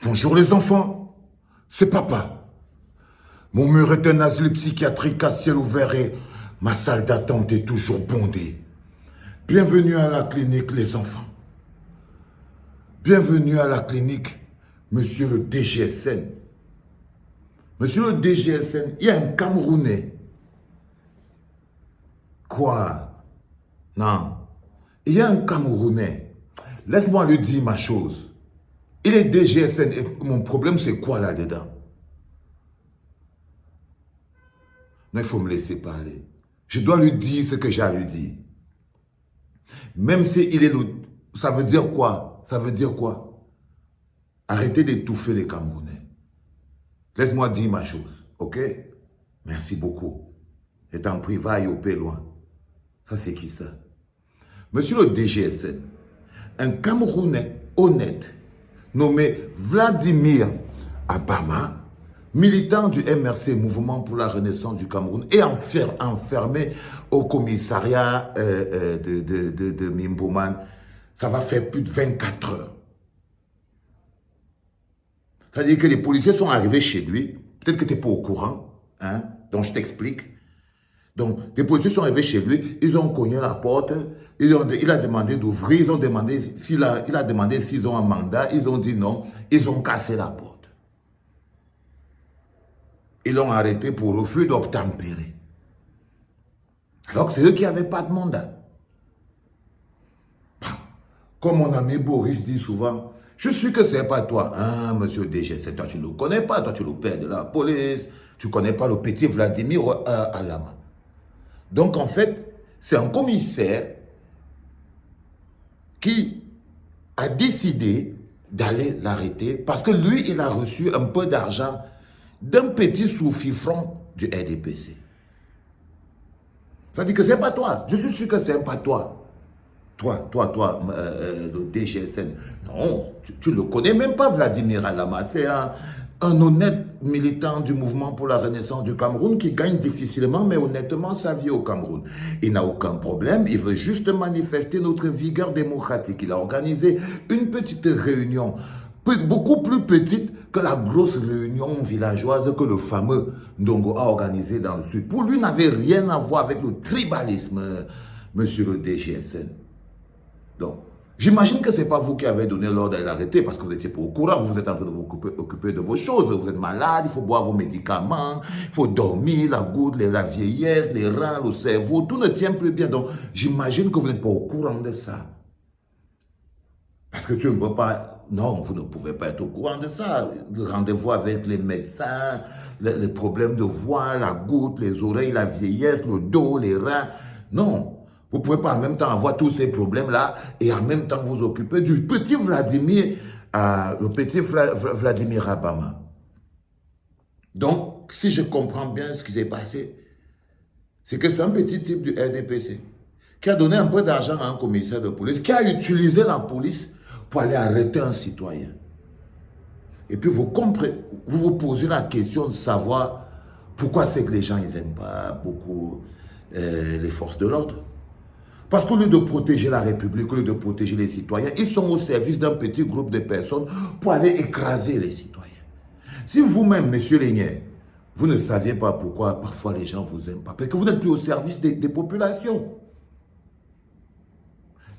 Bonjour les enfants, c'est papa. Mon mur est un asile psychiatrique à ciel ouvert et ma salle d'attente est toujours bondée. Bienvenue à la clinique les enfants. Bienvenue à la clinique, monsieur le DGSN. Monsieur le DGSN, il y a un Camerounais. Quoi? Non. Il y a un Camerounais. Laisse-moi lui dire ma chose. Il est DGSN et mon problème c'est quoi là-dedans? Non, il faut me laisser parler. Je dois lui dire ce que j'ai à lui dire. Même si il est le... Ça veut dire quoi? Ça veut dire quoi? Arrêtez d'étouffer les Camerounais. Laisse-moi dire ma chose, ok? Merci beaucoup. Et en privé, aille au paix loin. Ça, c'est qui ça? Monsieur le DGSN, un Camerounais honnête, nommé Vladimir Abama, militant du MRC, Mouvement pour la Renaissance du Cameroun, et enfermé au commissariat de Mimboman. Ça va faire plus de 24 heures. C'est-à-dire que les policiers sont arrivés chez lui. Peut-être que tu n'es pas au courant, hein? Donc je t'explique. Donc, les policiers sont arrivés chez lui, ils ont cogné la porte, il a demandé d'ouvrir, il a demandé s'ils ont un mandat, ils ont dit non, ils ont cassé la porte. Ils l'ont arrêté pour refus d'obtempérer. Alors que c'est eux qui n'avaient pas de mandat. Comme mon ami Boris dit souvent, je suis que c'est pas toi. Hein, monsieur DG, toi tu ne le connais pas, toi tu es le père de la police, tu ne connais pas le petit Vladimir Alama. Donc en fait, c'est un commissaire qui a décidé d'aller l'arrêter parce que lui, il a reçu un peu d'argent d'un petit sous-fifron du RDPC. Ça dit que c'est pas toi. Je suis sûr que c'est pas toi. Toi, le DGSN. Non, tu ne le connais même pas, Vladimir Alama. C'est un honnête militant du mouvement pour la renaissance du Cameroun qui gagne difficilement, mais honnêtement, sa vie au Cameroun. Il n'a aucun problème, il veut juste manifester notre vigueur démocratique. Il a organisé une petite réunion, beaucoup plus petite que la grosse réunion villageoise que le fameux Ndongo a organisée dans le sud. Pour lui, n'avait rien à voir avec le tribalisme, monsieur le DGSN. Donc, j'imagine que ce n'est pas vous qui avez donné l'ordre à l'arrêter parce que vous n'étiez pas au courant, vous êtes en train de vous occuper de vos choses, vous êtes malade, il faut boire vos médicaments, il faut dormir, la goutte, la vieillesse, les reins, le cerveau, tout ne tient plus bien. Donc, j'imagine que vous n'êtes pas au courant de ça. Parce que tu ne peux pas, non, vous ne pouvez pas être au courant de ça. Le rendez-vous avec les médecins, les problèmes de voix, la goutte, les oreilles, la vieillesse, le dos, les reins, non. Vous ne pouvez pas en même temps avoir tous ces problèmes-là et en même temps vous occuper du petit Vladimir, Vladimir Abama. Donc, si je comprends bien ce qui s'est passé, c'est que c'est un petit type du RDPC qui a donné un peu d'argent à un commissaire de police, qui a utilisé la police pour aller arrêter un citoyen. Et puis vous vous posez la question de savoir pourquoi c'est que les gens n'aiment pas beaucoup les forces de l'ordre. Parce qu'au lieu de protéger la République, au lieu de protéger les citoyens, ils sont au service d'un petit groupe de personnes pour aller écraser les citoyens. Si vous-même, monsieur Lénier, vous ne saviez pas pourquoi parfois les gens ne vous aiment pas, parce que vous n'êtes plus au service des populations.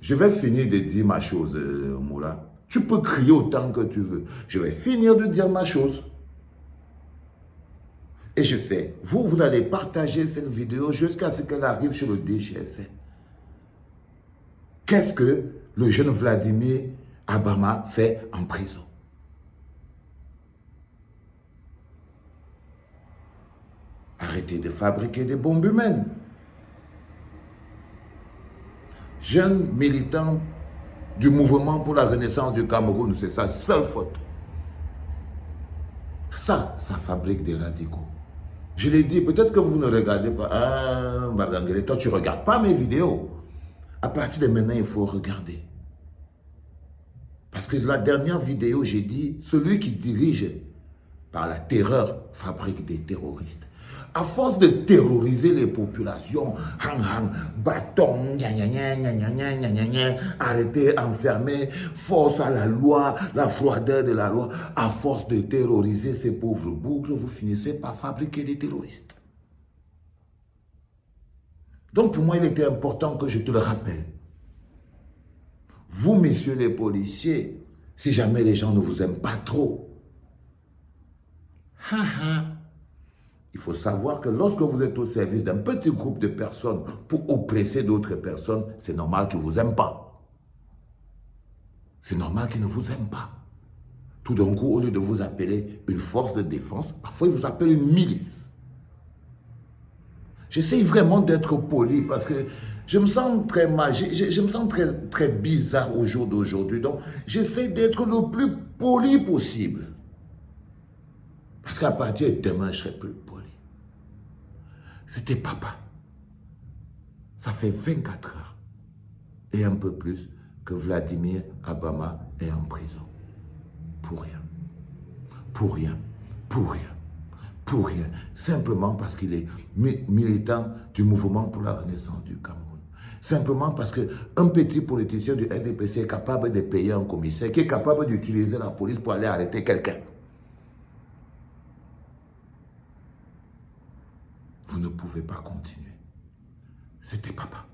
Je vais finir de dire ma chose, Moula. Tu peux crier autant que tu veux. Je vais finir de dire ma chose. Et je sais, vous allez partager cette vidéo jusqu'à ce qu'elle arrive sur le DGSN. Qu'est-ce que le jeune Vladimir Abama fait en prison? Arrêtez de fabriquer des bombes humaines. Jeune militant du mouvement pour la renaissance du Cameroun, c'est sa seule faute. Ça fabrique des radicaux. Je l'ai dit, peut-être que vous ne regardez pas. Ah, Margangere, toi tu ne regardes pas mes vidéos. À partir de maintenant, il faut regarder. Parce que la dernière vidéo, j'ai dit, celui qui dirige par la terreur fabrique des terroristes. À force de terroriser les populations, bâton, gna gna gna gna gna gna gna gna gna, arrêter, enfermer, force à la loi, la froideur de la loi, à force de terroriser ces pauvres bougres, vous finissez par fabriquer des terroristes. Donc pour moi, il était important que je te le rappelle. Vous, messieurs les policiers, si jamais les gens ne vous aiment pas trop, il faut savoir que lorsque vous êtes au service d'un petit groupe de personnes pour oppresser d'autres personnes, c'est normal qu'ils ne vous aiment pas. C'est normal qu'ils ne vous aiment pas. Tout d'un coup, au lieu de vous appeler une force de défense, parfois ils vous appellent une milice. J'essaie vraiment d'être poli parce que je me sens très mal, je me sens très bizarre au jour d'aujourd'hui. Donc, j'essaie d'être le plus poli possible. Parce qu'à partir de demain, je serai plus poli. C'était papa. Ça fait 24 heures et un peu plus que Vladimir Abama est en prison. Pour rien. Pour rien. Pour rien. Pour rien. Simplement parce qu'il est militant du mouvement pour la renaissance du Cameroun. Simplement parce qu'un petit politicien du RDPC est capable de payer un commissaire, qui est capable d'utiliser la police pour aller arrêter quelqu'un. Vous ne pouvez pas continuer. C'était papa.